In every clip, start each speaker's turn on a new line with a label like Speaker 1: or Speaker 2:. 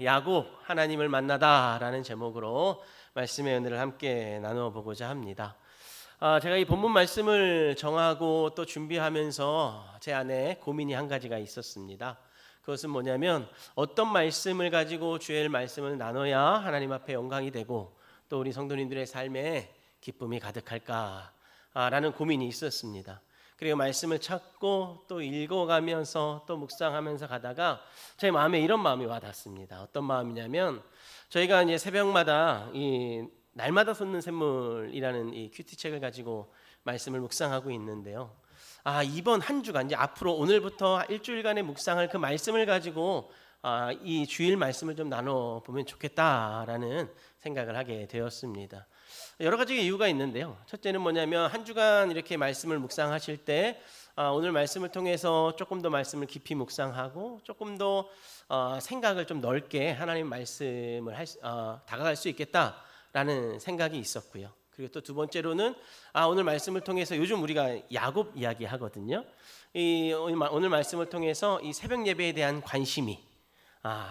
Speaker 1: 야곱 하나님을 만나다라는 제목으로 말씀의 은혜를 함께 나누어 보고자 합니다. 제가 이 본문 말씀을 정하고 또 준비하면서 제 안에 고민이 한 가지가 있었습니다. 그것은 뭐냐면 어떤 말씀을 가지고 주의 말씀을 나눠야 하나님 앞에 영광이 되고 또 우리 성도님들의 삶에 기쁨이 가득할까라는 고민이 있었습니다. 그리고 말씀을 찾고 또 읽어가면서 또 묵상하면서 가다가 제 마음에 이런 마음이 와닿습니다. 어떤 마음이냐면 저희가 이제 새벽마다 이 날마다 솟는 샘물이라는 이 큐티 책을 가지고 말씀을 묵상하고 있는데요. 이번 한 주간 이제 앞으로 오늘부터 일주일간의 묵상할 그 말씀을 가지고 이 주일 말씀을 좀 나눠 보면 좋겠다라는 생각을 하게 되었습니다. 여러 가지 이유가 있는데요. 첫째는 뭐냐면 한 주간 이렇게 말씀을 묵상하실 때 오늘 말씀을 통해서 조금 더 말씀을 깊이 묵상하고 조금 더 생각을 좀 넓게 하나님 말씀을 다가갈 수 있겠다라는 생각이 있었고요. 그리고 또 두 번째로는 오늘 말씀을 통해서 요즘 우리가 야곱 이야기 하거든요. 오늘 말씀을 통해서 이 새벽 예배에 대한 관심이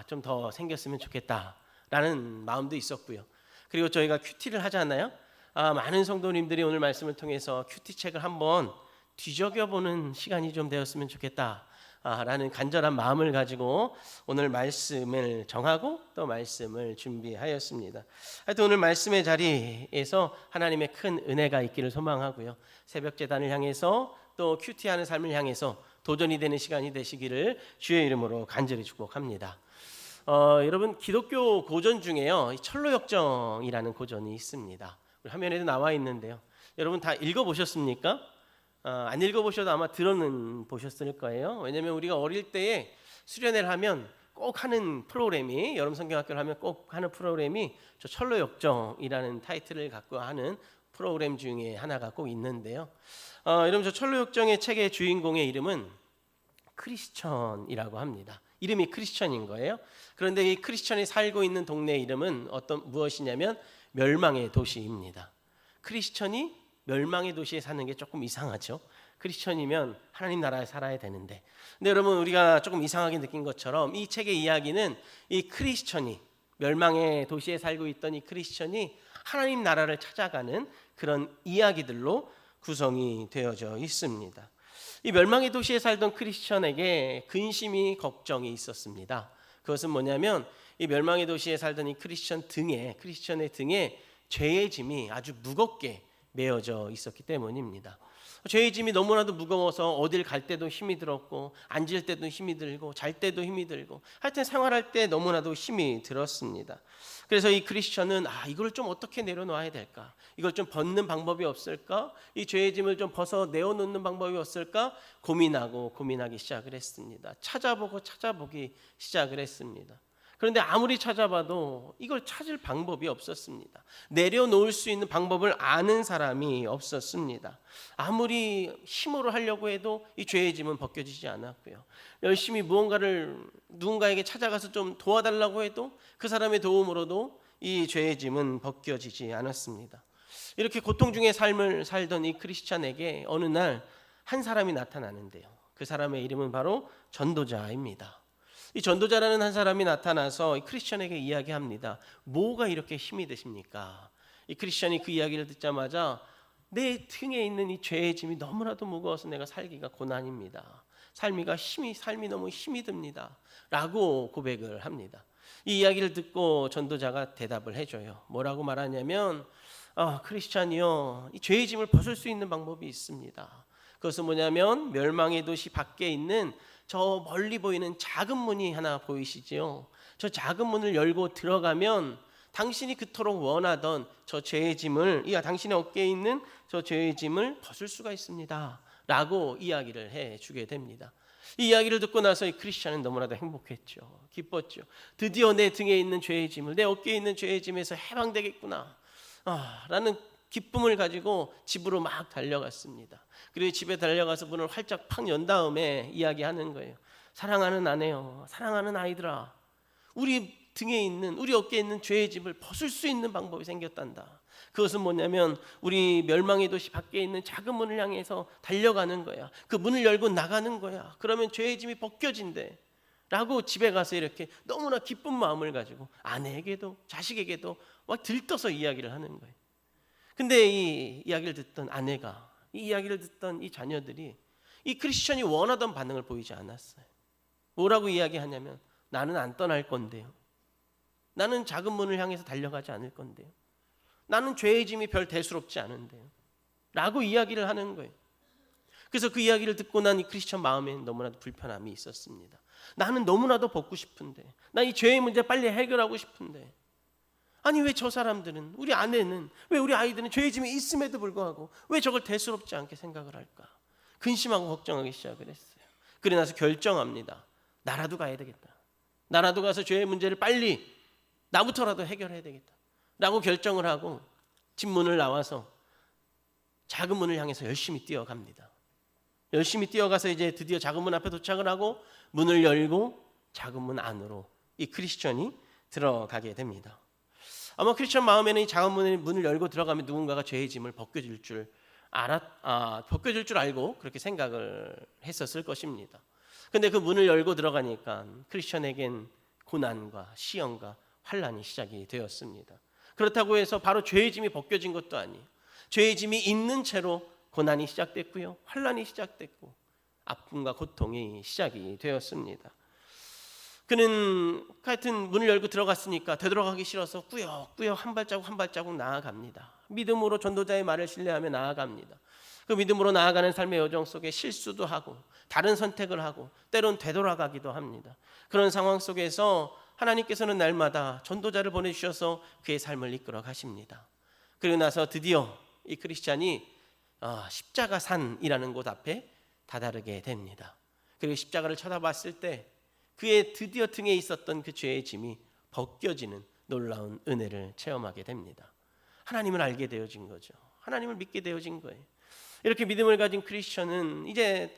Speaker 1: 좀 더 생겼으면 좋겠다라는 마음도 있었고요. 그리고 저희가 큐티를 하잖아요. 많은 성도님들이 오늘 말씀을 통해서 큐티 책을 한번 뒤적여보는 시간이 좀 되었으면 좋겠다라는 간절한 마음을 가지고 오늘 말씀을 정하고 또 말씀을 준비하였습니다. 하여튼 오늘 말씀의 자리에서 하나님의 큰 은혜가 있기를 소망하고요. 새벽 제단을 향해서 또 큐티하는 삶을 향해서 도전이 되는 시간이 되시기를 주의 이름으로 간절히 축복합니다. 여러분 기독교 고전 중에요 철로역정이라는 고전이 있습니다. 화면에도 나와 있는데요. 여러분 다 읽어보셨습니까? 안 읽어보셔도 아마 들어는 보셨을 거예요. 왜냐하면 우리가 어릴 때에 수련회를 하면 꼭 하는 프로그램이 여러분 성경학교를 하면 꼭 하는 프로그램이 저 철로역정이라는 타이틀을 갖고 하는 프로그램 중에 하나가 꼭 있는데요. 여러분 저 철로역정의 책의 주인공의 이름은 크리스천이라고 합니다. 이름이 크리스천인 거예요. 그런데 이 크리스천이 살고 있는 동네 이름은 무엇이냐면 멸망의 도시입니다. 크리스천이 멸망의 도시에 사는 게 조금 이상하죠. 크리스천이면 하나님 나라에 살아야 되는데. 근데 여러분 우리가 조금 이상하게 느낀 것처럼 이 책의 이야기는 이 크리스천이 멸망의 도시에 살고 있던 이 크리스천이 하나님 나라를 찾아가는 그런 이야기들로 구성이 되어져 있습니다. 이 멸망의 도시에 살던 크리스천에게 근심이 걱정이 있었습니다. 그것은 뭐냐면 이 멸망의 도시에 살던 이 크리스천의 등에 죄의 짐이 아주 무겁게 메어져 있었기 때문입니다. 죄의 짐이 너무나도 무거워서 어딜 갈 때도 힘이 들었고 앉을 때도 힘이 들고 잘 때도 힘이 들고 하여튼 생활할 때 너무나도 힘이 들었습니다. 그래서 이 크리스천은 이걸 좀 어떻게 내려놓아야 될까? 이걸 좀 벗는 방법이 없을까? 이 죄의 짐을 좀 벗어 내어놓는 방법이 없을까? 고민하기 시작을 했습니다. 찾아보기 시작을 했습니다. 그런데 아무리 찾아봐도 이걸 찾을 방법이 없었습니다. 내려놓을 수 있는 방법을 아는 사람이 없었습니다. 아무리 힘으로 하려고 해도 이 죄의 짐은 벗겨지지 않았고요. 열심히 누군가에게 찾아가서 좀 도와달라고 해도 그 사람의 도움으로도 이 죄의 짐은 벗겨지지 않았습니다. 이렇게 고통 중의 삶을 살던 이 크리스찬에게 어느 날 한 사람이 나타나는데요. 그 사람의 이름은 바로 전도자입니다. 이 전도자라는 한 사람이 나타나서 이 크리스천에게 이야기합니다. 뭐가 이렇게 힘이 드십니까? 이 크리스천이 그 이야기를 듣자마자 내 등에 있는 이 죄의 짐이 너무나도 무거워서 내가 살기가 고난입니다. 삶이 너무 힘이 듭니다. 라고 고백을 합니다. 이 이야기를 듣고 전도자가 대답을 해줘요. 뭐라고 말하냐면 크리스천이요, 이 죄의 짐을 벗을 수 있는 방법이 있습니다. 그것은 뭐냐면 멸망의 도시 밖에 있는 저 멀리 보이는 작은 문이 하나 보이시지요? 저 작은 문을 열고 들어가면 당신이 그토록 원하던 저 죄의 짐을, 당신의 어깨에 있는 저 죄의 짐을 벗을 수가 있습니다. 라고 이야기를 해주게 됩니다. 이 이야기를 듣고 나서 이 크리스천은 너무나도 행복했죠. 기뻤죠. 드디어 내 등에 있는 죄의 짐을, 내 어깨에 있는 죄의 짐에서 해방되겠구나 라는 기쁨을 가지고 집으로 막 달려갔습니다. 그리고 집에 달려가서 문을 활짝 팍 연 다음에 이야기하는 거예요. 사랑하는 아내요, 사랑하는 아이들아, 우리 어깨에 있는 죄의 짐을 벗을 수 있는 방법이 생겼단다. 그것은 뭐냐면 우리 멸망의 도시 밖에 있는 작은 문을 향해서 달려가는 거야. 그 문을 열고 나가는 거야. 그러면 죄의 짐이 벗겨진대. 라고 집에 가서 이렇게 너무나 기쁜 마음을 가지고 아내에게도 자식에게도 막 들떠서 이야기를 하는 거예요. 근데 이 이야기를 듣던 아내가, 이 이야기를 듣던 이 자녀들이 이 크리스천이 원하던 반응을 보이지 않았어요. 뭐라고 이야기하냐면, 나는 안 떠날 건데요, 나는 작은 문을 향해서 달려가지 않을 건데요, 나는 죄의 짐이 별 대수롭지 않은데요 라고 이야기를 하는 거예요. 그래서 그 이야기를 듣고 난 이 크리스천 마음에 너무나도 불편함이 있었습니다. 나는 너무나도 벗고 싶은데, 나 이 죄의 문제 빨리 해결하고 싶은데, 아니 왜 저 사람들은, 우리 아내는, 왜 우리 아이들은 죄의 짐이 있음에도 불구하고 왜 저걸 대수롭지 않게 생각을 할까? 근심하고 걱정하기 시작을 했어요. 그래 나서 결정합니다. 나라도 가야 되겠다. 나라도 가서 죄의 문제를 빨리 나부터라도 해결해야 되겠다 라고 결정을 하고 집 문을 나와서 작은 문을 향해서 열심히 뛰어갑니다. 열심히 뛰어가서 이제 드디어 작은 문 앞에 도착을 하고 문을 열고 작은 문 안으로 이 크리스천이 들어가게 됩니다. 아마 크리스천 마음에는 이 작은 문을 열고 들어가면 누군가가 죄의 짐을 벗겨줄 줄 알고 그렇게 생각을 했었을 것입니다. 근데 그 문을 열고 들어가니까 크리스천에겐 고난과 시험과 환난이 시작이 되었습니다. 그렇다고 해서 바로 죄의 짐이 벗겨진 것도 아니에요. 죄의 짐이 있는 채로 고난이 시작됐고요, 환난이 시작됐고 아픔과 고통이 시작이 되었습니다. 그는 하여튼 문을 열고 들어갔으니까 되돌아가기 싫어서 꾸역꾸역 한 발자국 나아갑니다. 믿음으로 전도자의 말을 신뢰하며 나아갑니다. 그 믿음으로 나아가는 삶의 여정 속에 실수도 하고 다른 선택을 하고 때론 되돌아가기도 합니다. 그런 상황 속에서 하나님께서는 날마다 전도자를 보내주셔서 그의 삶을 이끌어 가십니다. 그리고 나서 드디어 이 크리스찬이 십자가산이라는 곳 앞에 다다르게 됩니다. 그리고 십자가를 쳐다봤을 때 그의 드디어 등에 있었던 그 죄의 짐이 벗겨지는 놀라운 은혜를 체험하게 됩니다. 하나님을 알게 되어진 거죠. 하나님을 믿게 되어진 거예요. 이렇게 믿음을 가진 크리스천은 이제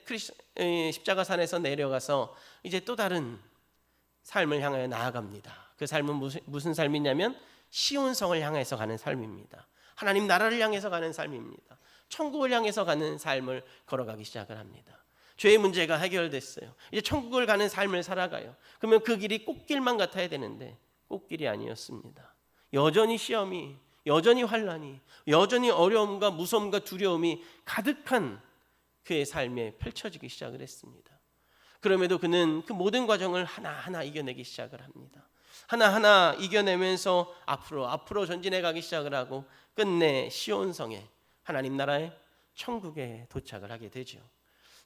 Speaker 1: 십자가산에서 내려가서 이제 또 다른 삶을 향하여 나아갑니다. 그 삶은 무슨 삶이냐면 시온성을 향해서 가는 삶입니다. 하나님 나라를 향해서 가는 삶입니다. 천국을 향해서 가는 삶을 걸어가기 시작을 합니다. 죄의 문제가 해결됐어요. 이제 천국을 가는 삶을 살아가요. 그러면 그 길이 꽃길만 같아야 되는데 꽃길이 아니었습니다. 여전히 시험이, 여전히 환난이, 여전히 어려움과 무서움과 두려움이 가득한 그의 삶에 펼쳐지기 시작을 했습니다. 그럼에도 그는 그 모든 과정을 하나하나 이겨내기 시작을 합니다. 하나하나 이겨내면서 앞으로 전진해 가기 시작을 하고 끝내 시온성에, 하나님 나라의 천국에 도착을 하게 되죠.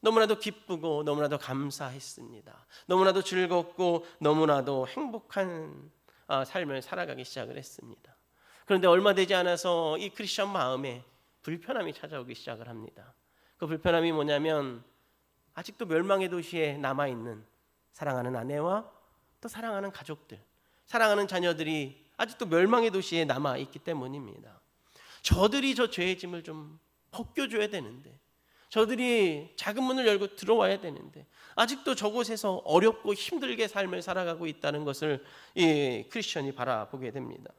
Speaker 1: 너무나도 기쁘고 너무나도 감사했습니다. 너무나도 즐겁고 너무나도 행복한 삶을 살아가기 시작을 했습니다. 그런데 얼마 되지 않아서 이 크리스천 마음에 불편함이 찾아오기 시작을 합니다. 그 불편함이 뭐냐면 아직도 멸망의 도시에 남아있는 사랑하는 아내와 또 사랑하는 가족들, 사랑하는 자녀들이 아직도 멸망의 도시에 남아있기 때문입니다. 저들이 저 죄의 짐을 좀 벗겨줘야 되는데, 저들이 작은 문을 열고 들어와야 되는데 아직도 저곳에서 어렵고 힘들게 삶을 살아가고 있다는 것을 이 크리스천이 바라보게 됩니다.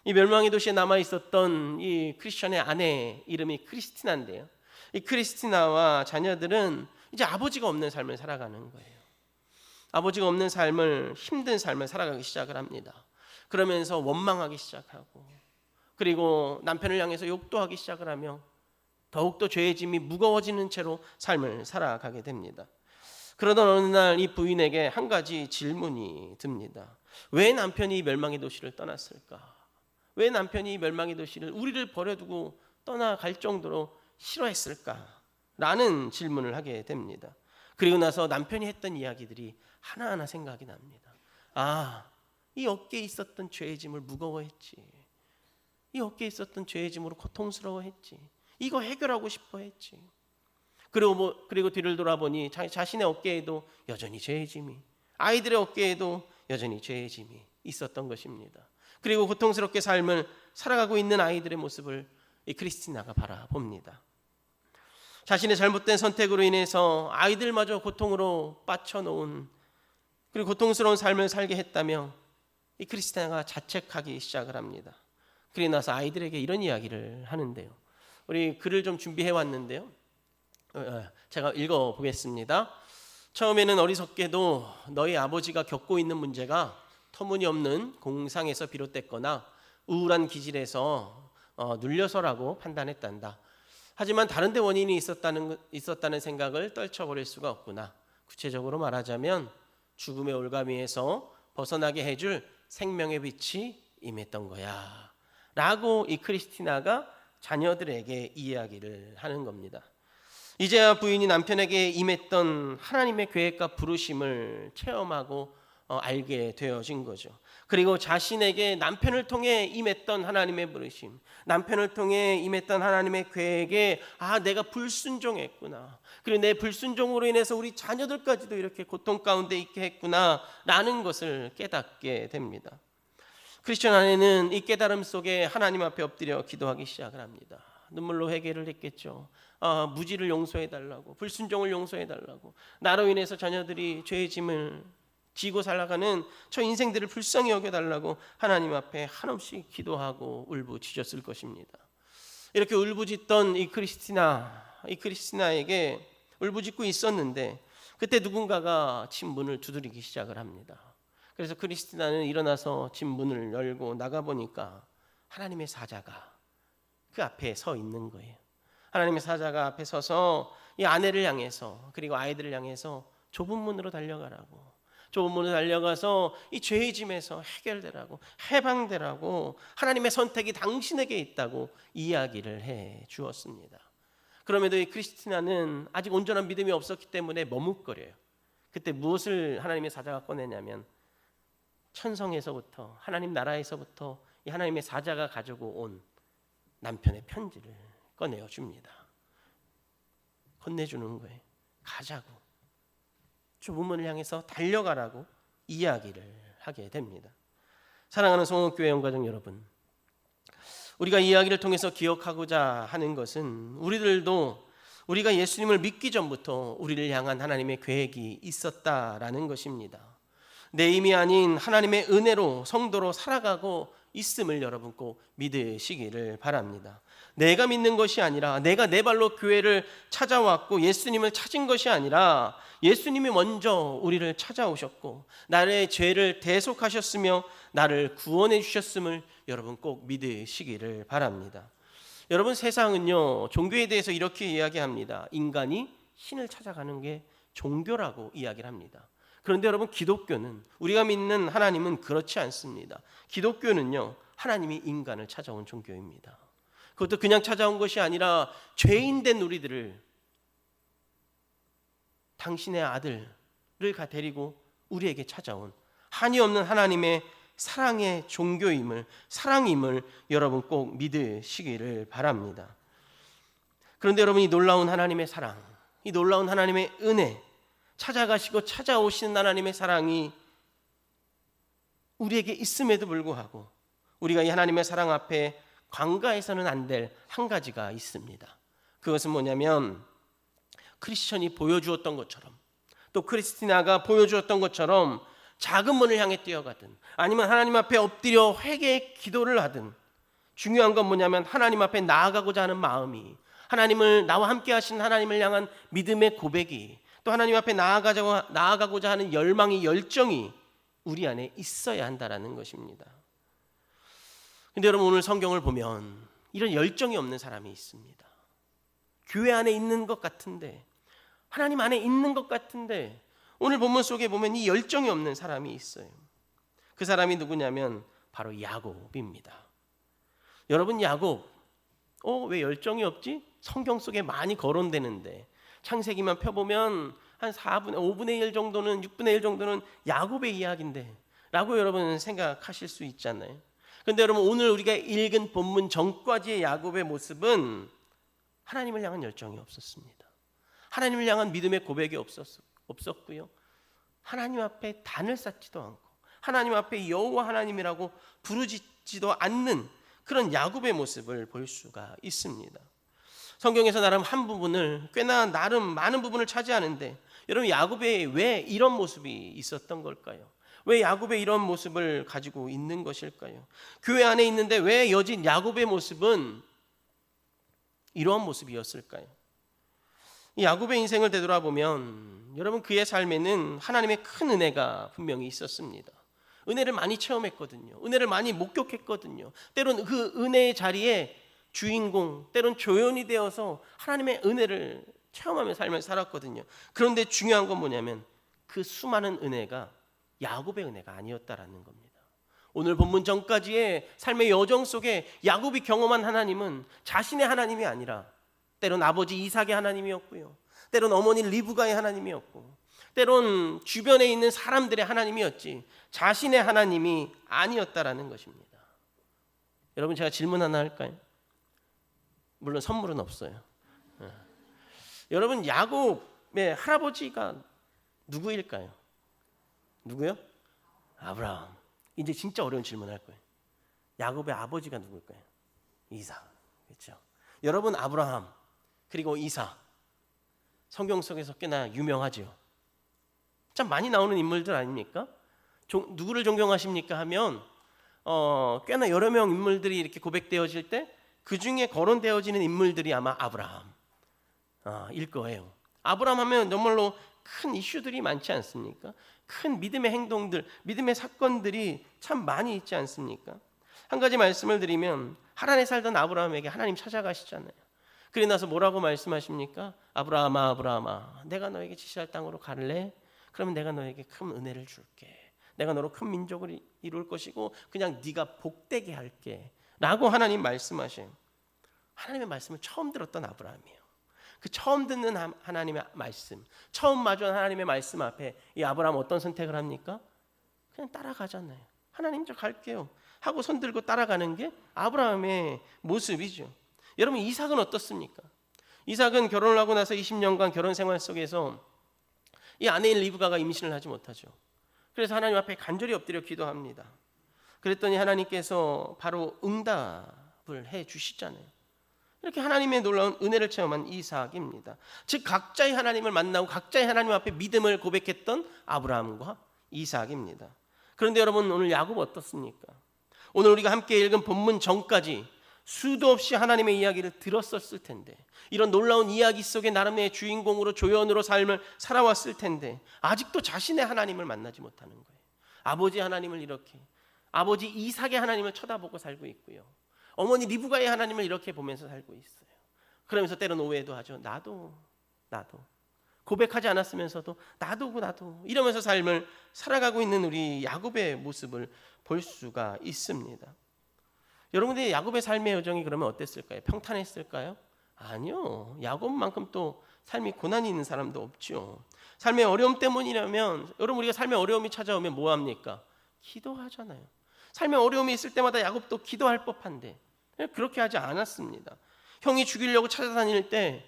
Speaker 1: 이 멸망의 도시에 남아있었던 이 크리스천의 아내 이름이 크리스티나인데요, 이 크리스티나와 자녀들은 이제 아버지가 없는 삶을 살아가는 거예요. 아버지가 없는 삶을, 힘든 삶을 살아가기 시작을 합니다. 그러면서 원망하기 시작하고, 그리고 남편을 향해서 욕도 하기 시작을 하며 더욱더 죄의 짐이 무거워지는 채로 삶을 살아가게 됩니다. 그러던 어느 날 이 부인에게 한 가지 질문이 듭니다. 왜 남편이 멸망의 도시를 떠났을까? 왜 남편이 멸망의 도시를, 우리를 버려두고 떠나갈 정도로 싫어했을까? 라는 질문을 하게 됩니다. 그리고 나서 남편이 했던 이야기들이 하나하나 생각이 납니다. 이 어깨에 있었던 죄의 짐을 무거워했지. 이 어깨에 있었던 죄의 짐으로 고통스러워했지. 이거 해결하고 싶어 했지. 그리고 뒤를 돌아보니 자신의 어깨에도 여전히 죄의 짐이, 아이들의 어깨에도 여전히 죄의 짐이 있었던 것입니다. 그리고 고통스럽게 삶을 살아가고 있는 아이들의 모습을 이 크리스티나가 바라봅니다. 자신의 잘못된 선택으로 인해서 아이들마저 고통으로 빠쳐놓은, 그리고 고통스러운 삶을 살게 했다며 이 크리스티나가 자책하기 시작을 합니다. 그리고 나서 아이들에게 이런 이야기를 하는데요. 우리 글을 좀 준비해 왔는데요, 제가 읽어보겠습니다. 처음에는 어리석게도 너희 아버지가 겪고 있는 문제가 터무니없는 공상에서 비롯됐거나 우울한 기질에서 눌려서라고 판단했단다. 하지만 다른 데 원인이 있었다는 생각을 떨쳐버릴 수가 없구나. 구체적으로 말하자면 죽음의 올가미에서 벗어나게 해줄 생명의 빛이 임했던 거야 라고 이 크리스티나가 자녀들에게 이야기를 하는 겁니다. 이제야 부인이 남편에게 임했던 하나님의 계획과 부르심을 체험하고 알게 되어진 거죠. 그리고 자신에게 남편을 통해 임했던 하나님의 부르심, 남편을 통해 임했던 하나님의 계획에 내가 불순종했구나, 그리고 내 불순종으로 인해서 우리 자녀들까지도 이렇게 고통 가운데 있게 했구나 라는 것을 깨닫게 됩니다. 크리스천 아내는 이 깨달음 속에 하나님 앞에 엎드려 기도하기 시작을 합니다. 눈물로 회개를 했겠죠. 무지를 용서해달라고, 불순종을 용서해달라고, 나로 인해서 자녀들이 죄의 짐을 지고 살아가는 저 인생들을 불쌍히 여겨달라고 하나님 앞에 한없이 기도하고 울부짖었을 것입니다. 이렇게 울부짖던 이 크리스티나에게 울부짖고 있었는데 그때 누군가가 집 문을 두드리기 시작을 합니다. 그래서 크리스티나는 일어나서 집 문을 열고 나가보니까 하나님의 사자가 그 앞에 서 있는 거예요. 하나님의 사자가 앞에 서서 이 아내를 향해서 그리고 아이들을 향해서 좁은 문으로 달려가라고, 좁은 문으로 달려가서 이 죄의 짐에서 해결되라고, 해방되라고, 하나님의 선택이 당신에게 있다고 이야기를 해 주었습니다. 그럼에도 이 크리스티나는 아직 온전한 믿음이 없었기 때문에 머뭇거려요. 그때 무엇을 하나님의 사자가 꺼내냐면 천성에서부터, 하나님 나라에서부터 이 하나님의 사자가 가지고 온 남편의 편지를 꺼내어 줍니다. 건네주는 거예요. 가자고, 좁은 문을 향해서 달려가라고 이야기를 하게 됩니다. 사랑하는 성원교회 영가족 여러분, 우리가 이 이야기를 통해서 기억하고자 하는 것은 우리들도 우리가 예수님을 믿기 전부터 우리를 향한 하나님의 계획이 있었다라는 것입니다. 내 힘이 아닌 하나님의 은혜로 성도로 살아가고 있음을 여러분 꼭 믿으시기를 바랍니다. 내가 믿는 것이 아니라, 내가 내 발로 교회를 찾아왔고 예수님을 찾은 것이 아니라 예수님이 먼저 우리를 찾아오셨고 나의 죄를 대속하셨으며 나를 구원해 주셨음을 여러분 꼭 믿으시기를 바랍니다. 여러분, 세상은요 종교에 대해서 이렇게 이야기합니다. 인간이 신을 찾아가는 게 종교라고 이야기를 합니다. 그런데 여러분, 기독교는, 우리가 믿는 하나님은 그렇지 않습니다. 기독교는요 하나님이 인간을 찾아온 종교입니다. 그것도 그냥 찾아온 것이 아니라 죄인된 우리들을, 당신의 아들을 데리고 우리에게 찾아온 한이 없는 하나님의 사랑의 종교임을, 사랑임을 여러분 꼭 믿으시기를 바랍니다. 그런데 여러분, 이 놀라운 하나님의 사랑, 이 놀라운 하나님의 은혜, 찾아가시고 찾아오시는 하나님의 사랑이 우리에게 있음에도 불구하고 우리가 이 하나님의 사랑 앞에 관가해서는 안 될 한 가지가 있습니다. 그것은 뭐냐면 크리스천이 보여주었던 것처럼, 또 크리스티나가 보여주었던 것처럼 작은 문을 향해 뛰어가든 아니면 하나님 앞에 엎드려 회개의 기도를 하든, 중요한 건 뭐냐면 하나님 앞에 나아가고자 하는 마음이, 하나님을, 나와 함께 하신 하나님을 향한 믿음의 고백이, 또 하나님 앞에 나아가고자 하는 열망이, 열정이 우리 안에 있어야 한다라는 것입니다. 근데 여러분, 오늘 성경을 보면 이런 열정이 없는 사람이 있습니다. 교회 안에 있는 것 같은데, 하나님 안에 있는 것 같은데, 오늘 본문 속에 보면 이 열정이 없는 사람이 있어요. 그 사람이 누구냐면 바로 야곱입니다. 여러분, 야곱, 왜 열정이 없지? 성경 속에 많이 거론되는데 창세기만 펴보면 한 5분의 1 정도는, 6분의 1 정도는 야곱의 이야기인데 라고 여러분 생각하실 수 있잖아요. 그런데 여러분, 오늘 우리가 읽은 본문 전까지의 야곱의 모습은 하나님을 향한 열정이 없었습니다. 하나님을 향한 믿음의 고백이 없었고요, 하나님 앞에 단을 쌓지도 않고 하나님 앞에 여호와 하나님이라고 부르짖지도 않는 그런 야곱의 모습을 볼 수가 있습니다. 성경에서 나름 한 부분을, 꽤나 나름 많은 부분을 차지하는데, 여러분, 야곱에 왜 이런 모습이 있었던 걸까요? 왜 야곱의 이런 모습을 가지고 있는 것일까요? 교회 안에 있는데 왜 여진 야곱의 모습은 이러한 모습이었을까요? 이 야곱의 인생을 되돌아보면 여러분 그의 삶에는 하나님의 큰 은혜가 분명히 있었습니다. 은혜를 많이 체험했거든요. 은혜를 많이 목격했거든요. 때론 그 은혜의 자리에 주인공, 때론 조연이 되어서 하나님의 은혜를 체험하며 삶을 살았거든요. 그런데 중요한 건 뭐냐면 그 수많은 은혜가 야곱의 은혜가 아니었다라는 겁니다. 오늘 본문 전까지의 삶의 여정 속에 야곱이 경험한 하나님은 자신의 하나님이 아니라 때론 아버지 이삭의 하나님이었고요, 때론 어머니 리브가의 하나님이었고, 때론 주변에 있는 사람들의 하나님이었지 자신의 하나님이 아니었다라는 것입니다. 여러분, 제가 질문 하나 할까요? 물론 선물은 없어요. 여러분, 야곱의 할아버지가 누구일까요? 누구요? 아브라함. 이제 진짜 어려운 질문을 할 거예요. 야곱의 아버지가 누굴까요? 이삭. 그렇죠? 여러분, 아브라함 그리고 이삭, 성경 속에서 꽤나 유명하죠. 참 많이 나오는 인물들 아닙니까? 누구를 존경하십니까 하면 꽤나 여러 명 인물들이 이렇게 고백되어질 때 그 중에 거론되어지는 인물들이 아마 아브라함일 거예요. 아브라함 하면 정말로 큰 이슈들이 많지 않습니까? 큰 믿음의 행동들, 믿음의 사건들이 참 많이 있지 않습니까? 한 가지 말씀을 드리면 하란에 살던 아브라함에게 하나님 찾아가시잖아요. 그러고 나서 뭐라고 말씀하십니까? 아브라함아, 아브라함아, 내가 너에게 지시할 땅으로 갈래? 그러면 내가 너에게 큰 은혜를 줄게. 내가 너로 큰 민족을 이룰 것이고 그냥 네가 복되게 할게 라고 하나님 말씀하셔요. 하나님의 말씀을 처음 들었던 아브라함이에요. 그 처음 듣는 하나님의 말씀, 처음 마주한 하나님의 말씀 앞에 이 아브라함 어떤 선택을 합니까? 그냥 따라가잖아요. 하나님 저 갈게요 하고 손 들고 따라가는 게 아브라함의 모습이죠. 여러분, 이삭은 어떻습니까? 이삭은 결혼을 하고 나서 20년간 결혼 생활 속에서 이 아내인 리브가가 임신을 하지 못하죠. 그래서 하나님 앞에 간절히 엎드려 기도합니다. 그랬더니 하나님께서 바로 응답을 해 주시잖아요. 이렇게 하나님의 놀라운 은혜를 체험한 이삭입니다. 즉 각자의 하나님을 만나고 각자의 하나님 앞에 믿음을 고백했던 아브라함과 이삭입니다. 그런데 여러분, 오늘 야곱 어떻습니까? 오늘 우리가 함께 읽은 본문 전까지 수도 없이 하나님의 이야기를 들었었을 텐데, 이런 놀라운 이야기 속에 나름의 주인공으로 조연으로 삶을 살아왔을 텐데 아직도 자신의 하나님을 만나지 못하는 거예요. 아버지 하나님을 이렇게, 아버지 이삭의 하나님을 쳐다보고 살고 있고요, 어머니 리브가의 하나님을 이렇게 보면서 살고 있어요. 그러면서 때론 오해도 하죠. 나도 고백하지 않았으면서도 나도 이러면서 삶을 살아가고 있는 우리 야곱의 모습을 볼 수가 있습니다. 여러분들의 야곱의 삶의 여정이 그러면 어땠을까요? 평탄했을까요? 아니요. 야곱만큼 또 삶이 고난이 있는 사람도 없죠. 삶의 어려움 때문이라면, 여러분, 우리가 삶의 어려움이 찾아오면 뭐 합니까? 기도하잖아요. 삶의 어려움이 있을 때마다 야곱도 기도할 법한데 그렇게 하지 않았습니다. 형이 죽이려고 찾아다닐 때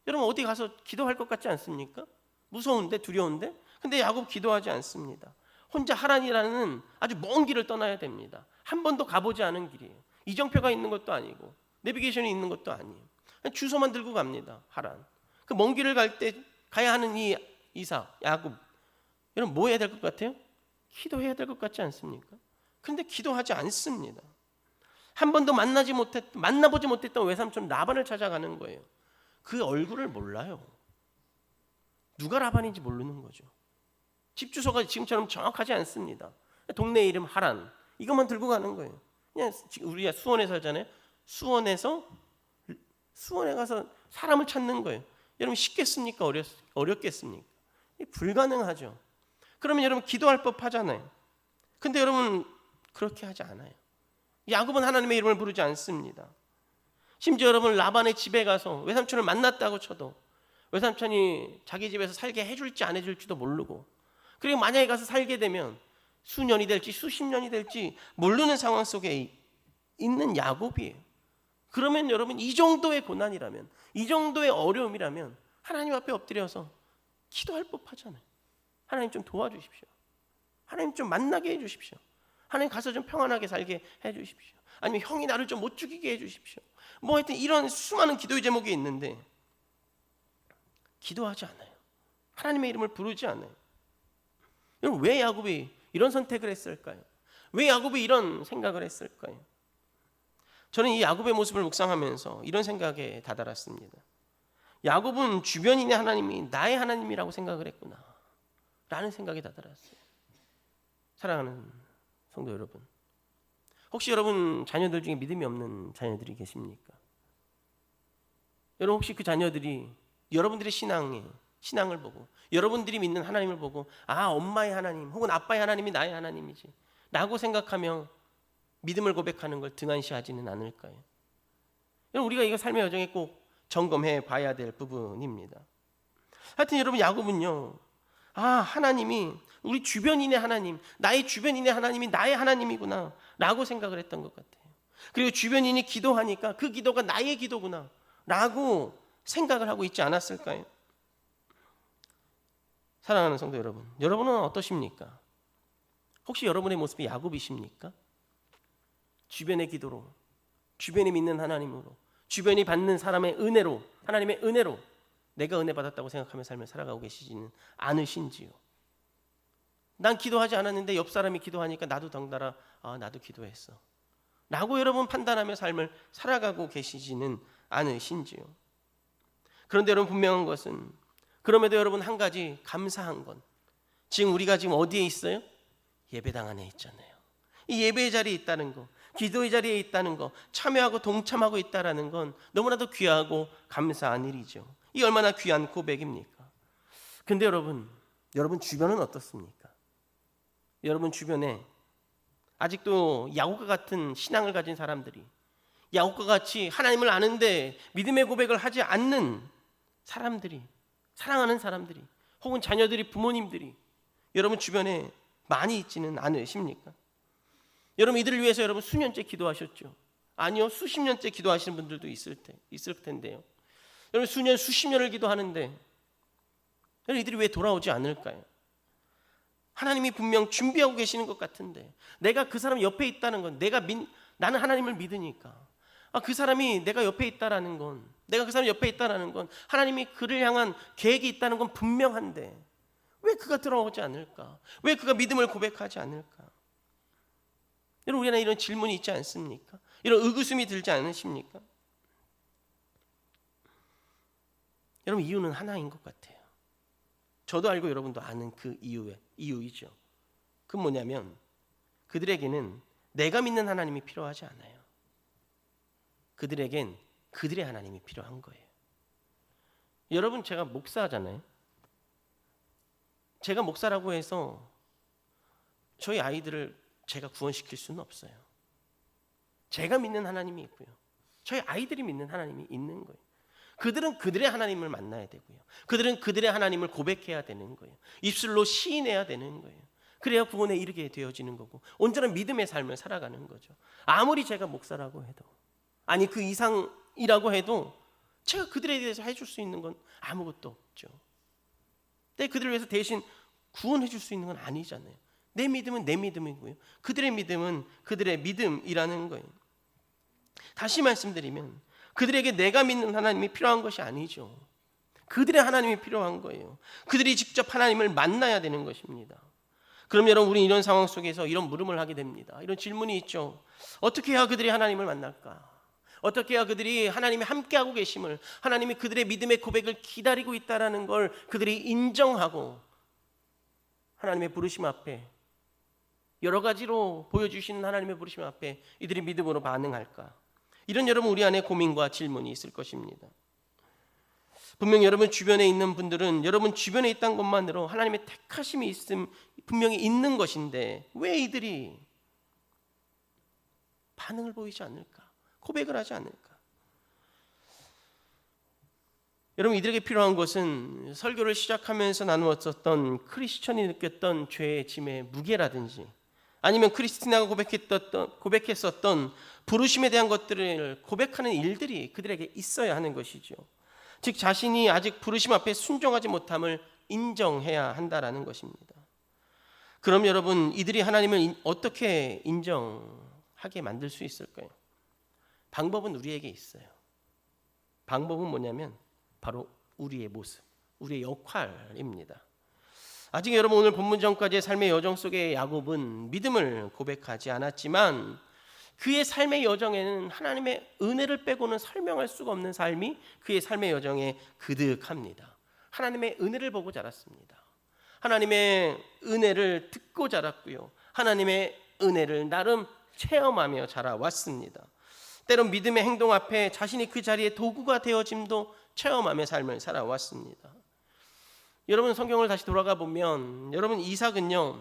Speaker 1: 여러분 어디 가서 기도할 것 같지 않습니까? 무서운데, 두려운데. 근데 야곱 기도하지 않습니다. 혼자 하란이라는 아주 먼 길을 떠나야 됩니다. 한 번도 가보지 않은 길이에요. 이정표가 있는 것도 아니고 내비게이션이 있는 것도 아니에요. 그냥 주소만 들고 갑니다. 하란. 그 먼 길을 갈 때 가야 하는 이 이삭, 야곱, 여러분 뭐 해야 될 것 같아요? 기도해야 될 것 같지 않습니까? 근데 기도하지 않습니다. 한 번도 만나보지 못했던 외삼촌 라반을 찾아가는 거예요. 그 얼굴을 몰라요. 누가 라반인지 모르는 거죠. 집 주소가 지금처럼 정확하지 않습니다. 동네 이름 하란, 이것만 들고 가는 거예요. 그냥 우리가 수원에 살잖아요. 수원에 가서 사람을 찾는 거예요. 여러분 쉽겠습니까? 어렵겠습니까? 불가능하죠. 그러면 여러분 기도할 법하잖아요. 근데 여러분 그렇게 하지 않아요. 야곱은 하나님의 이름을 부르지 않습니다. 심지어 여러분 라반의 집에 가서 외삼촌을 만났다고 쳐도 외삼촌이 자기 집에서 살게 해줄지 안 해줄지도 모르고, 그리고 만약에 가서 살게 되면 수년이 될지 수십 년이 될지 모르는 상황 속에 있는 야곱이에요. 그러면 여러분 이 정도의 고난이라면, 이 정도의 어려움이라면 하나님 앞에 엎드려서 기도할 법하잖아요. 하나님 좀 도와주십시오. 하나님 좀 만나게 해주십시오. 하나님 가서 좀 평안하게 살게 해주십시오. 아니면 형이 나를 좀 못 죽이게 해주십시오. 뭐 하여튼 이런 수많은 기도의 제목이 있는데 기도하지 않아요. 하나님의 이름을 부르지 않아요. 여러분 왜 야곱이 이런 선택을 했을까요? 왜 야곱이 이런 생각을 했을까요? 저는 이 야곱의 모습을 묵상하면서 이런 생각에 다다랐습니다. 야곱은 주변인의 하나님이 나의 하나님이라고 생각을 했구나 라는 생각이 다 들었어요. 사랑하는 성도 여러분, 혹시 여러분 자녀들 중에 믿음이 없는 자녀들이 계십니까? 여러분 혹시 그 자녀들이 여러분들의 신앙을 보고 여러분들이 믿는 하나님을 보고 엄마의 하나님 혹은 아빠의 하나님이 나의 하나님이지 라고 생각하며 믿음을 고백하는 걸 등한시하지는 않을까요? 여러분 우리가 이거 삶의 여정에 꼭 점검해 봐야 될 부분입니다. 하여튼 여러분 야곱은요, 하나님이 우리 주변인의 하나님, 나의 주변인의 하나님이 나의 하나님이구나 라고 생각을 했던 것 같아요. 그리고 주변인이 기도하니까 그 기도가 나의 기도구나 라고 생각을 하고 있지 않았을까요? 사랑하는 성도 여러분, 여러분은 어떠십니까? 혹시 여러분의 모습이 야곱이십니까? 주변의 기도로, 주변이 믿는 하나님으로, 주변이 받는 사람의 은혜로, 하나님의 은혜로 내가 은혜 받았다고 생각하며 삶을 살아가고 계시지는 않으신지요? 난 기도하지 않았는데 옆 사람이 기도하니까 나도 덩달아 나도 기도했어 라고 여러분 판단하며 삶을 살아가고 계시지는 않으신지요? 그런데 여러분 분명한 것은, 그럼에도 여러분 한 가지 감사한 건, 지금 우리가 지금 어디에 있어요? 예배당 안에 있잖아요. 이 예배의 자리에 있다는 거, 기도의 자리에 있다는 거, 참여하고 동참하고 있다는 건 너무나도 귀하고 감사한 일이죠. 이 얼마나 귀한 고백입니까? 근데 여러분 주변은 어떻습니까? 여러분 주변에 아직도 야곱과 같은 신앙을 가진 사람들이, 야곱과 같이 하나님을 아는데 믿음의 고백을 하지 않는 사람들이, 사랑하는 사람들이, 혹은 자녀들이, 부모님들이 여러분 주변에 많이 있지는 않으십니까? 여러분 이들을 위해서 여러분 수년째 기도하셨죠? 아니요, 수십 년째 기도하시는 분들도 있을 텐데요. 여러분 수년, 수십 년을 기도하는데 여러분 이들이 왜 돌아오지 않을까요? 하나님이 분명 준비하고 계시는 것 같은데, 내가 그 사람 옆에 있다는 건, 나는 하나님을 믿으니까 그 사람이 내가 옆에 있다라는 건, 내가 그 사람 옆에 있다라는 건 하나님이 그를 향한 계획이 있다는 건 분명한데 왜 그가 들어오지 않을까? 왜 그가 믿음을 고백하지 않을까? 여러분 우리는 이런 질문이 있지 않습니까? 이런 의구심이 들지 않으십니까? 여러분 이유는 하나인 것 같아요. 저도 알고 여러분도 아는 그 이유이죠. 그건 뭐냐면 그들에게는 내가 믿는 하나님이 필요하지 않아요. 그들에겐 그들의 하나님이 필요한 거예요. 여러분 제가 목사잖아요. 제가 목사라고 해서 저희 아이들을 제가 구원시킬 수는 없어요. 제가 믿는 하나님이 있고요, 저희 아이들이 믿는 하나님이 있는 거예요. 그들은 그들의 하나님을 만나야 되고요, 그들은 그들의 하나님을 고백해야 되는 거예요. 입술로 시인해야 되는 거예요. 그래야 구원에 이르게 되어지는 거고 온전한 믿음의 삶을 살아가는 거죠. 아무리 제가 목사라고 해도, 아니 그 이상이라고 해도 제가 그들에 대해서 해줄 수 있는 건 아무것도 없죠. 근데 그들을 위해서 대신 구원해 줄 수 있는 건 아니잖아요. 내 믿음은 내 믿음이고요, 그들의 믿음은 그들의 믿음이라는 거예요. 다시 말씀드리면 그들에게 내가 믿는 하나님이 필요한 것이 아니죠. 그들의 하나님이 필요한 거예요. 그들이 직접 하나님을 만나야 되는 것입니다. 그럼 여러분 우리 이런 상황 속에서 이런 물음을 하게 됩니다. 이런 질문이 있죠. 어떻게 해야 그들이 하나님을 만날까? 어떻게 해야 그들이 하나님이 함께하고 계심을, 하나님이 그들의 믿음의 고백을 기다리고 있다는 걸 그들이 인정하고 하나님의 부르심 앞에, 여러 가지로 보여주시는 하나님의 부르심 앞에 이들이 믿음으로 반응할까? 이런 여러분 우리 안에 고민과 질문이 있을 것입니다. 분명 여러분 주변에 있는 분들은 여러분 주변에 있다는 것만으로 하나님의 택하심이 분명히 있는 것인데 왜 이들이 반응을 보이지 않을까? 고백을 하지 않을까? 여러분 이들에게 필요한 것은 설교를 시작하면서 나누었었던 크리스천이 느꼈던 죄의 짐의 무게라든지, 아니면 크리스티나가 고백했었던 부르심에 대한 것들을 고백하는 일들이 그들에게 있어야 하는 것이죠. 즉 자신이 아직 부르심 앞에 순종하지 못함을 인정해야 한다라는 것입니다. 그럼 여러분 이들이 하나님을 어떻게 인정하게 만들 수 있을까요? 방법은 우리에게 있어요. 방법은 뭐냐면 바로 우리의 모습, 우리의 역할입니다. 아직 여러분 오늘 본문 전까지의 삶의 여정 속에 야곱은 믿음을 고백하지 않았지만 그의 삶의 여정에는 하나님의 은혜를 빼고는 설명할 수가 없는 삶이 그의 삶의 여정에 그득합니다. 하나님의 은혜를 보고 자랐습니다. 하나님의 은혜를 듣고 자랐고요. 하나님의 은혜를 나름 체험하며 자라왔습니다. 때론 믿음의 행동 앞에 자신이 그 자리에 도구가 되어짐도 체험하며 삶을 살아왔습니다. 여러분 성경을 다시 돌아가 보면 여러분 이삭은요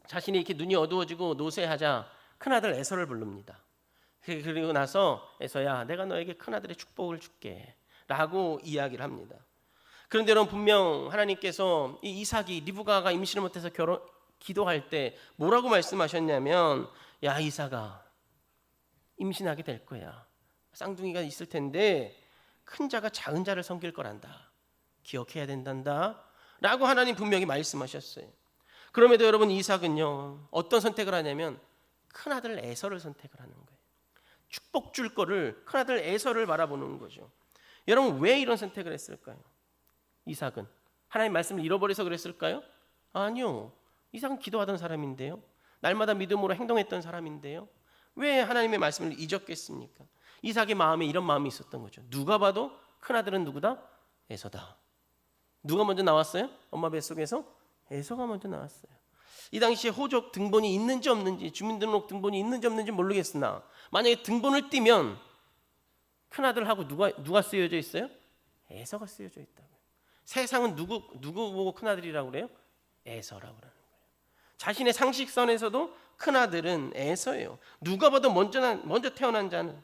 Speaker 1: 자신이 이렇게 눈이 어두워지고 노쇠하자 큰아들 에서를 부릅니다. 그리고 나서 에서야 내가 너에게 큰아들의 축복을 줄게 라고 이야기를 합니다. 그런데 여러분 분명 하나님께서 이 이삭이 리브가가 임신을 못해서 기도할 때 뭐라고 말씀하셨냐면 야 이삭아 임신하게 될 거야. 쌍둥이가 있을 텐데 큰 자가 작은 자를 섬길 거란다. 기억해야 된단다 라고 하나님 분명히 말씀하셨어요. 그럼에도 여러분 이삭은요 어떤 선택을 하냐면 큰아들 에서를 선택을 하는 거예요. 축복 줄 거를 큰아들 에서를 바라보는 거죠. 여러분 왜 이런 선택을 했을까요? 이삭은 하나님 말씀을 잃어버려서 그랬을까요? 아니요. 이삭은 기도하던 사람인데요. 날마다 믿음으로 행동했던 사람인데요. 왜 하나님의 말씀을 잊었겠습니까? 이삭의 마음에 이런 마음이 있었던 거죠. 누가 봐도 큰아들은 누구다? 에서다. 누가 먼저 나왔어요? 엄마 뱃속에서? 에서가 먼저 나왔어요. 이 당시에 호적 등본이 있는지 없는지 주민등록 등본이 있는지 없는지 모르겠으나 만약에 등본을 띄면 큰아들하고 누가 쓰여져 있어요? 에서가 쓰여져 있다고요. 세상은 누구 보고 큰아들이라고 그래요? 에서라고 그러는 거예요. 자신의 상식선에서도 큰아들은 에서예요. 누가 봐도 먼저 태어난 자는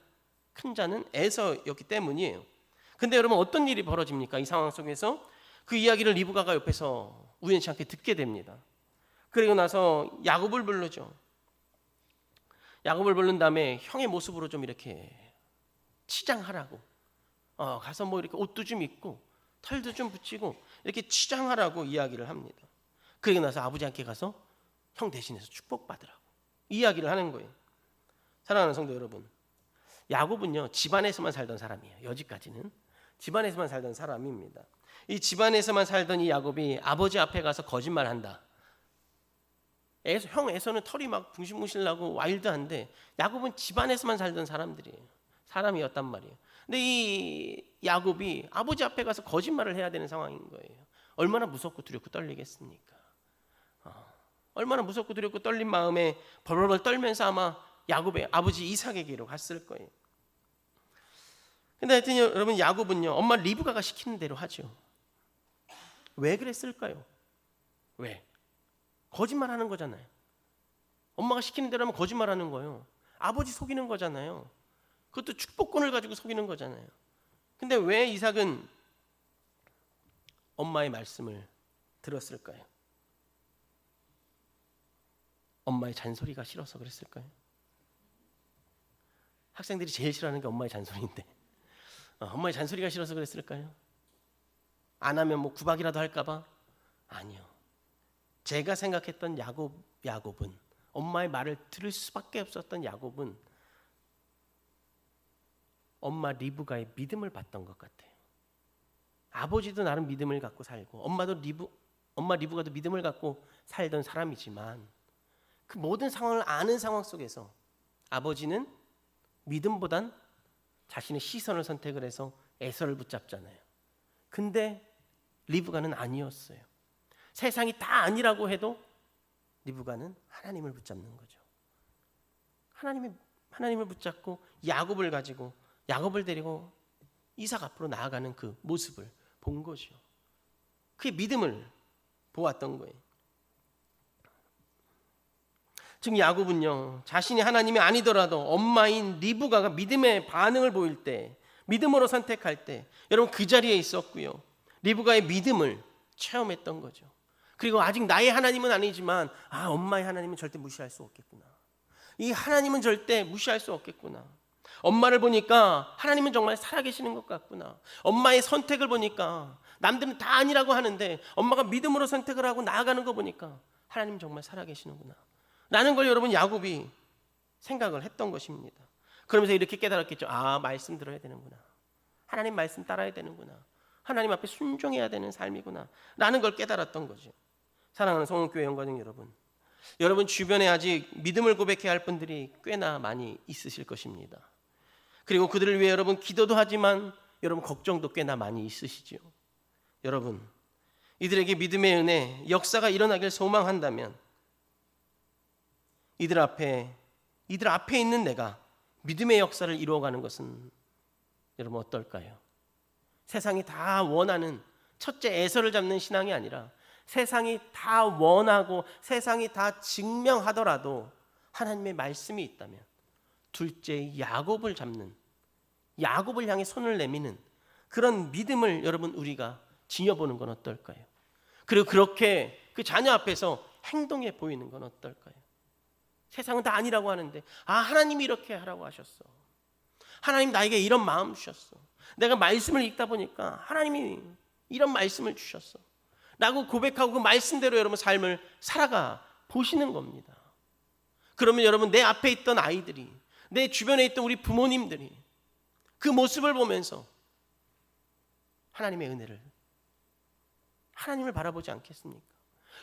Speaker 1: 큰 자는 에서였기 때문이에요. 근데 여러분 어떤 일이 벌어집니까? 이 상황 속에서 그 이야기를 리브가가 옆에서 우연치 않게 듣게 됩니다. 그리고 나서 야곱을 부르죠. 야곱을 부른 다음에 형의 모습으로 좀 이렇게 치장하라고 가서 뭐 이렇게 옷도 좀 입고 털도 좀 붙이고 이렇게 치장하라고 이야기를 합니다. 그리고 나서 아버지한테 가서 형 대신해서 축복받으라고 이야기를 하는 거예요. 사랑하는 성도 여러분, 야곱은요 집안에서만 살던 사람이에요. 여지까지는 집안에서만 살던 사람입니다. 이 집안에서만 살던 이 야곱이 아버지 앞에 가서 거짓말한다. 형 에서는 털이 막 붕실붕실 나고 와일드한데 야곱은 집안에서만 살던 사람이었단 말이에요. 근데 이 야곱이 아버지 앞에 가서 거짓말을 해야 되는 상황인 거예요. 얼마나 무섭고 두렵고 떨리겠습니까? 얼마나 무섭고 두렵고 떨린 마음에 벌벌 떨면서 아마 야곱의 아버지 이삭에게로 갔을 거예요. 근데 하여튼 여러분 야곱은요 엄마 리브가가 시키는 대로 하죠. 왜 그랬을까요? 왜? 거짓말하는 거잖아요. 엄마가 시키는 대로 하면 거짓말하는 거예요. 아버지 속이는 거잖아요. 그것도 축복권을 가지고 속이는 거잖아요. 근데 왜 이삭은 엄마의 말씀을 들었을까요? 엄마의 잔소리가 싫어서 그랬을까요? 학생들이 제일 싫어하는 게 엄마의 잔소리인데 엄마의 잔소리가 싫어서 그랬을까요? 안 하면 뭐 구박이라도 할까 봐? 아니요. 제가 생각했던 야곱은 엄마의 말을 들을 수밖에 없었던 야곱은 엄마 리브가의 믿음을 받던 것 같아요. 아버지도 나름 믿음을 갖고 살고 엄마 리브가도 믿음을 갖고 살던 사람이지만 그 모든 상황을 아는 상황 속에서 아버지는 믿음보단 자신의 시선을 선택을 해서 에서를 붙잡잖아요. 근데 리브가는 아니었어요. 세상이 다 아니라고 해도 리브가는 하나님을 붙잡는 거죠. 하나님을 붙잡고 야곱을 데리고 이삭 앞으로 나아가는 그 모습을 본 거죠. 그의 믿음을 보았던 거예요. 즉 야곱은요 자신이 하나님이 아니더라도 엄마인 리브가가 믿음의 반응을 보일 때 믿음으로 선택할 때 여러분 그 자리에 있었고요. 리브가의 믿음을 체험했던 거죠. 그리고 아직 나의 하나님은 아니지만 엄마의 하나님은 절대 무시할 수 없겠구나. 이 하나님은 절대 무시할 수 없겠구나. 엄마를 보니까 하나님은 정말 살아계시는 것 같구나. 엄마의 선택을 보니까 남들은 다 아니라고 하는데 엄마가 믿음으로 선택을 하고 나아가는 거 보니까 하나님 정말 살아계시는구나 라는 걸 여러분 야곱이 생각을 했던 것입니다. 그러면서 이렇게 깨달았겠죠. 말씀 들어야 되는구나. 하나님 말씀 따라야 되는구나. 하나님 앞에 순종해야 되는 삶이구나 라는 걸 깨달았던 거죠. 사랑하는 성원교회 영가족 여러분, 여러분 주변에 아직 믿음을 고백해야 할 분들이 꽤나 많이 있으실 것입니다. 그리고 그들을 위해 여러분 기도도 하지만 여러분 걱정도 꽤나 많이 있으시죠. 여러분, 이들에게 믿음의 은혜, 역사가 일어나길 소망한다면 이들 앞에 있는 내가 믿음의 역사를 이루어가는 것은 여러분 어떨까요? 세상이 다 원하는 첫째 에서를 잡는 신앙이 아니라 세상이 다 원하고 세상이 다 증명하더라도 하나님의 말씀이 있다면 둘째 야곱을 잡는, 야곱을 향해 손을 내미는 그런 믿음을 여러분 우리가 지녀보는 건 어떨까요? 그리고 그렇게 그 자녀 앞에서 행동해 보이는 건 어떨까요? 세상은 다 아니라고 하는데 하나님이 이렇게 하라고 하셨어. 하나님 나에게 이런 마음 주셨어. 내가 말씀을 읽다 보니까 하나님이 이런 말씀을 주셨어 라고 고백하고 그 말씀대로 여러분 삶을 살아가 보시는 겁니다. 그러면 여러분 내 앞에 있던 아이들이, 내 주변에 있던 우리 부모님들이 그 모습을 보면서 하나님을 바라보지 않겠습니까?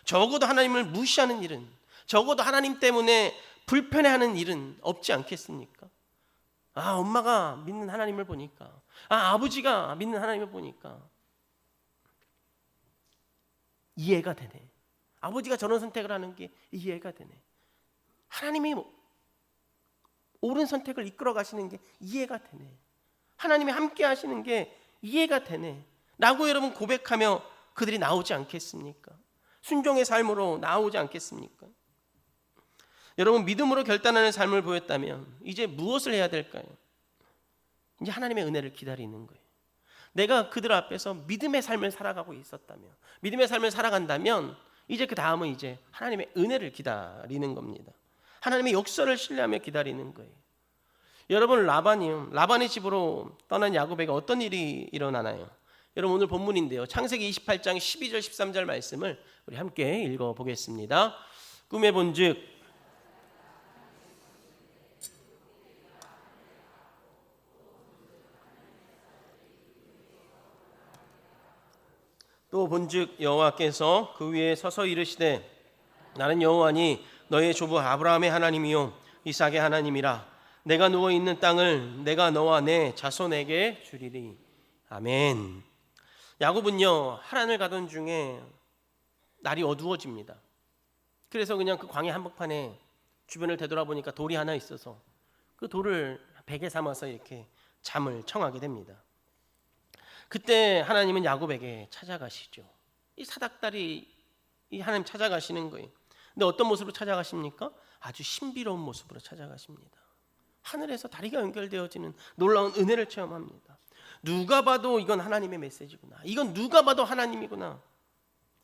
Speaker 1: 적어도 하나님을 무시하는 일은, 적어도 하나님 때문에 불편해하는 일은 없지 않겠습니까? 엄마가 믿는 하나님을 보니까, 아버지가 믿는 하나님을 보니까 이해가 되네. 아버지가 저런 선택을 하는 게 이해가 되네. 하나님이 옳은 선택을 이끌어 가시는 게 이해가 되네. 하나님이 함께 하시는 게 이해가 되네 라고 여러분 고백하며 그들이 나오지 않겠습니까? 순종의 삶으로 나오지 않겠습니까? 여러분 믿음으로 결단하는 삶을 보였다면 이제 무엇을 해야 될까요? 이제 하나님의 은혜를 기다리는 거예요. 내가 그들 앞에서 믿음의 삶을 살아가고 있었다면, 믿음의 삶을 살아간다면 이제 그 다음은 이제 하나님의 은혜를 기다리는 겁니다. 하나님의 역사를 신뢰하며 기다리는 거예요. 여러분 라반의 집으로 떠난 야곱에게 어떤 일이 일어나나요? 여러분 오늘 본문인데요, 창세기 28장 12절 13절 말씀을 우리 함께 읽어보겠습니다. 꿈에 본즉 또 본즉 여호와께서 그 위에 서서 이르시되 나는 여호와니 너의 조부 아브라함의 하나님이요 이삭의 하나님이라. 내가 누워 있는 땅을 내가 너와 내 자손에게 주리리. 아멘. 야곱은요 하란을 가던 중에 날이 어두워집니다. 그래서 그냥 그 광야 한복판에 주변을 되돌아보니까 돌이 하나 있어서 그 돌을 베개 삼아서 이렇게 잠을 청하게 됩니다. 그때 하나님은 야곱에게 찾아가시죠. 이 사닥다리 이 하나님 찾아가시는 거예요. 근데 어떤 모습으로 찾아가십니까? 아주 신비로운 모습으로 찾아가십니다. 하늘에서 다리가 연결되어지는 놀라운 은혜를 체험합니다. 누가 봐도 이건 하나님의 메시지구나. 이건 누가 봐도 하나님이구나.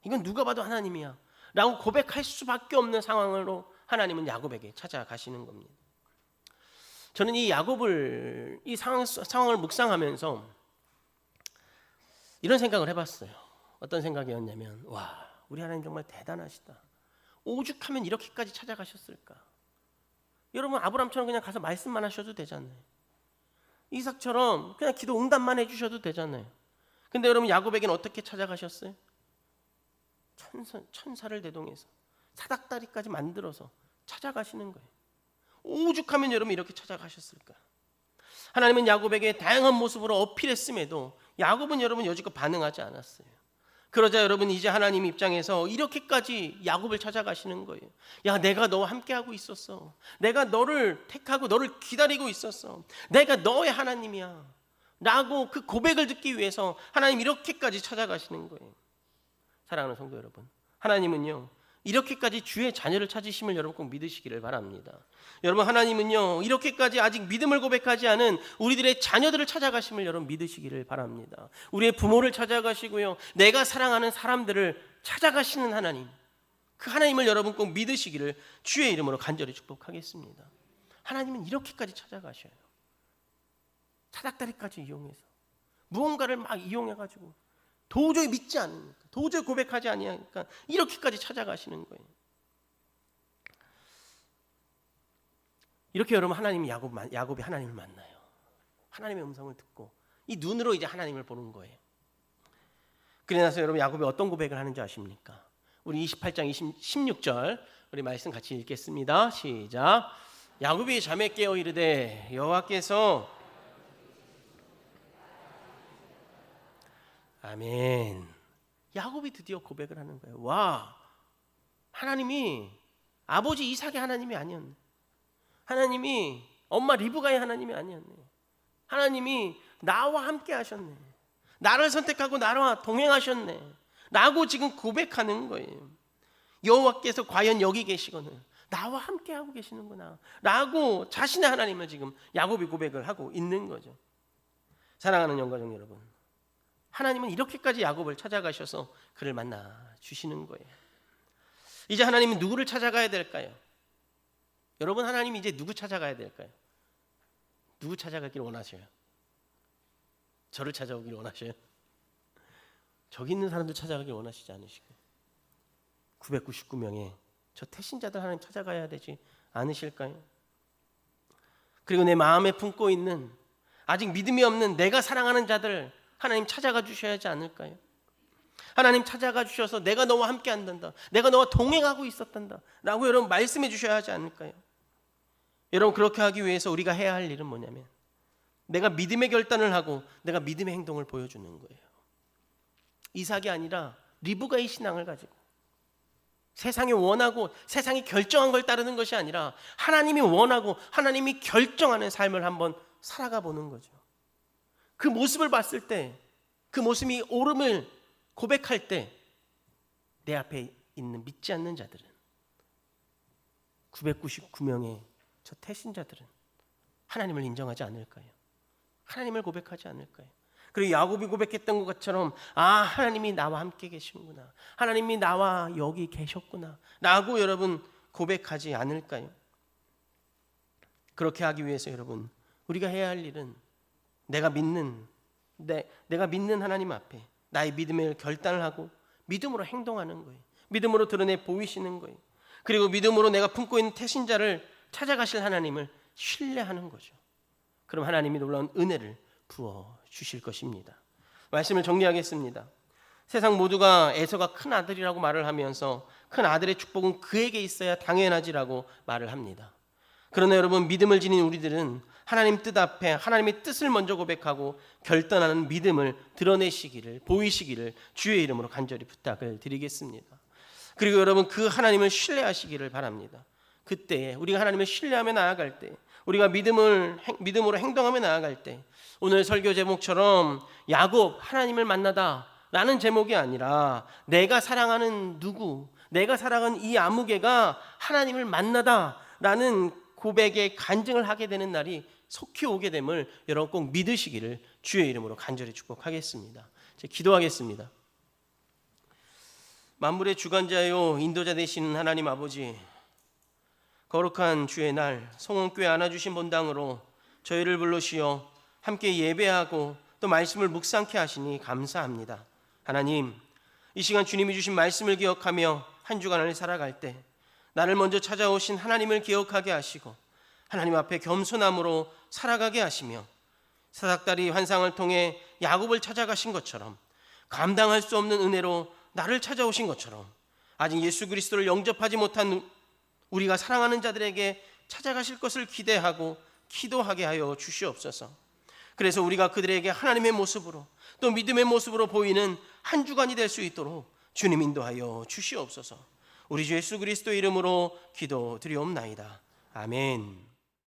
Speaker 1: 이건 누가 봐도 하나님이야 라고 고백할 수밖에 없는 상황으로 하나님은 야곱에게 찾아가시는 겁니다. 저는 이 야곱을 이 상황을 묵상하면서 이런 생각을 해봤어요. 어떤 생각이었냐면 와, 우리 하나님 정말 대단하시다. 오죽하면 이렇게까지 찾아가셨을까. 여러분 아브람처럼 그냥 가서 말씀만 하셔도 되잖아요. 이삭처럼 그냥 기도 응답만 해주셔도 되잖아요. 근데 여러분 야곱에게는 어떻게 찾아가셨어요? 천사를 대동해서 사닥다리까지 만들어서 찾아가시는 거예요. 오죽하면 여러분 이렇게 찾아가셨을까. 하나님은 야곱에게 다양한 모습으로 어필했음에도 야곱은 여러분 여지껏 반응하지 않았어요. 그러자 여러분 이제 하나님 입장에서 이렇게까지 야곱을 찾아가시는 거예요. 야, 내가 너와 함께하고 있었어. 내가 너를 택하고 너를 기다리고 있었어. 내가 너의 하나님이야 라고 그 고백을 듣기 위해서 하나님 이렇게까지 찾아가시는 거예요. 사랑하는 성도 여러분, 하나님은요 이렇게까지 주의 자녀를 찾으심을 여러분 꼭 믿으시기를 바랍니다. 여러분 하나님은요 이렇게까지 아직 믿음을 고백하지 않은 우리들의 자녀들을 찾아가심을 여러분 믿으시기를 바랍니다. 우리의 부모를 찾아가시고요, 내가 사랑하는 사람들을 찾아가시는 하나님, 그 하나님을 여러분 꼭 믿으시기를 주의 이름으로 간절히 축복하겠습니다. 하나님은 이렇게까지 찾아가셔요. 사닥다리까지 이용해서 무언가를 막 이용해가지고 도저히 믿지 않으니까, 도저히 고백하지 아니하니까 이렇게까지 찾아가시는 거예요. 이렇게 여러분 하나님이 야곱이 하나님을 만나요. 하나님의 음성을 듣고 이 눈으로 이제 하나님을 보는 거예요. 그래 나서 여러분 야곱이 어떤 고백을 하는지 아십니까? 우리 28장 16절 우리 말씀 같이 읽겠습니다. 시작. 야곱이 잠에 깨어 이르되 여호와께서 아멘. 야곱이 드디어 고백을 하는 거예요. 와, 하나님이 아버지 이삭의 하나님이 아니었네. 하나님이 엄마 리브가의 하나님이 아니었네. 하나님이 나와 함께 하셨네. 나를 선택하고 나와 동행하셨네 라고 지금 고백하는 거예요. 여호와께서 과연 여기 계시거늘 나와 함께 하고 계시는구나 라고 자신의 하나님을 지금 야곱이 고백을 하고 있는 거죠. 사랑하는 영가족 여러분, 하나님은 이렇게까지 야곱을 찾아가셔서 그를 만나 주시는 거예요. 이제 하나님은 누구를 찾아가야 될까요? 여러분, 하나님이 이제 누구 찾아가야 될까요? 누구 찾아가길 원하셔요? 저를 찾아오길 원하셔요? 저기 있는 사람들 찾아가길 원하시지 않으시고 999명의 저 태신자들 하나님 찾아가야 되지 않으실까요? 그리고 내 마음에 품고 있는 아직 믿음이 없는 내가 사랑하는 자들 하나님 찾아가 주셔야 하지 않을까요? 하나님 찾아가 주셔서 내가 너와 함께 한단다, 내가 너와 동행하고 있었단다 라고 여러분 말씀해 주셔야 하지 않을까요? 여러분, 그렇게 하기 위해서 우리가 해야 할 일은 뭐냐면 내가 믿음의 결단을 하고 내가 믿음의 행동을 보여주는 거예요. 이삭이 아니라 리브가의 신앙을 가지고 세상이 원하고 세상이 결정한 걸 따르는 것이 아니라 하나님이 원하고 하나님이 결정하는 삶을 한번 살아가 보는 거죠. 그 모습을 봤을 때, 그 모습이 옳음을 고백할 때 내 앞에 있는 믿지 않는 자들은 999명의 저 태신자들은 하나님을 인정하지 않을까요? 하나님을 고백하지 않을까요? 그리고 야곱이 고백했던 것처럼 하나님이 나와 함께 계시는구나, 하나님이 나와 여기 계셨구나 라고 여러분 고백하지 않을까요? 그렇게 하기 위해서 여러분 우리가 해야 할 일은 내가 믿는 하나님 앞에 나의 믿음의 결단을 하고 믿음으로 행동하는 거예요. 믿음으로 드러내 보이시는 거예요. 그리고 믿음으로 내가 품고 있는 태신자를 찾아가실 하나님을 신뢰하는 거죠. 그럼 하나님이 놀라운 은혜를 부어 주실 것입니다. 말씀을 정리하겠습니다. 세상 모두가 에서가 큰 아들이라고 말을 하면서 큰 아들의 축복은 그에게 있어야 당연하지라고 말을 합니다. 그러나 여러분, 믿음을 지닌 우리들은 하나님 뜻 앞에 하나님의 뜻을 먼저 고백하고 결단하는 믿음을 드러내시기를, 보이시기를 주의 이름으로 간절히 부탁을 드리겠습니다. 그리고 여러분, 그 하나님을 신뢰하시기를 바랍니다. 그때 우리가 하나님을 신뢰하며 나아갈 때, 우리가 믿음으로 행동하며 나아갈 때, 오늘 설교 제목처럼 야곱 하나님을 만나다 라는 제목이 아니라 내가 사랑하는 누구, 내가 사랑하는 이 아무개가 하나님을 만나다 라는 고백에 간증을 하게 되는 날이 속히 오게 됨을 여러분 꼭 믿으시기를 주의 이름으로 간절히 축복하겠습니다. 제가 기도하겠습니다. 만물의 주관자요 인도자 되시는 하나님 아버지, 거룩한 주의 날 성원교회 안아주신 본당으로 저희를 불러시어 함께 예배하고 또 말씀을 묵상케 하시니 감사합니다. 하나님, 이 시간 주님이 주신 말씀을 기억하며 한 주간을 살아갈 때 나를 먼저 찾아오신 하나님을 기억하게 하시고 하나님 앞에 겸손함으로 살아가게 하시며 사닥다리 환상을 통해 야곱을 찾아가신 것처럼 감당할 수 없는 은혜로 나를 찾아오신 것처럼 아직 예수 그리스도를 영접하지 못한 우리가 사랑하는 자들에게 찾아가실 것을 기대하고 기도하게 하여 주시옵소서. 그래서 우리가 그들에게 하나님의 모습으로 또 믿음의 모습으로 보이는 한 주간이 될 수 있도록 주님 인도하여 주시옵소서. 우리 주 예수 그리스도 이름으로 기도드리옵나이다. 아멘.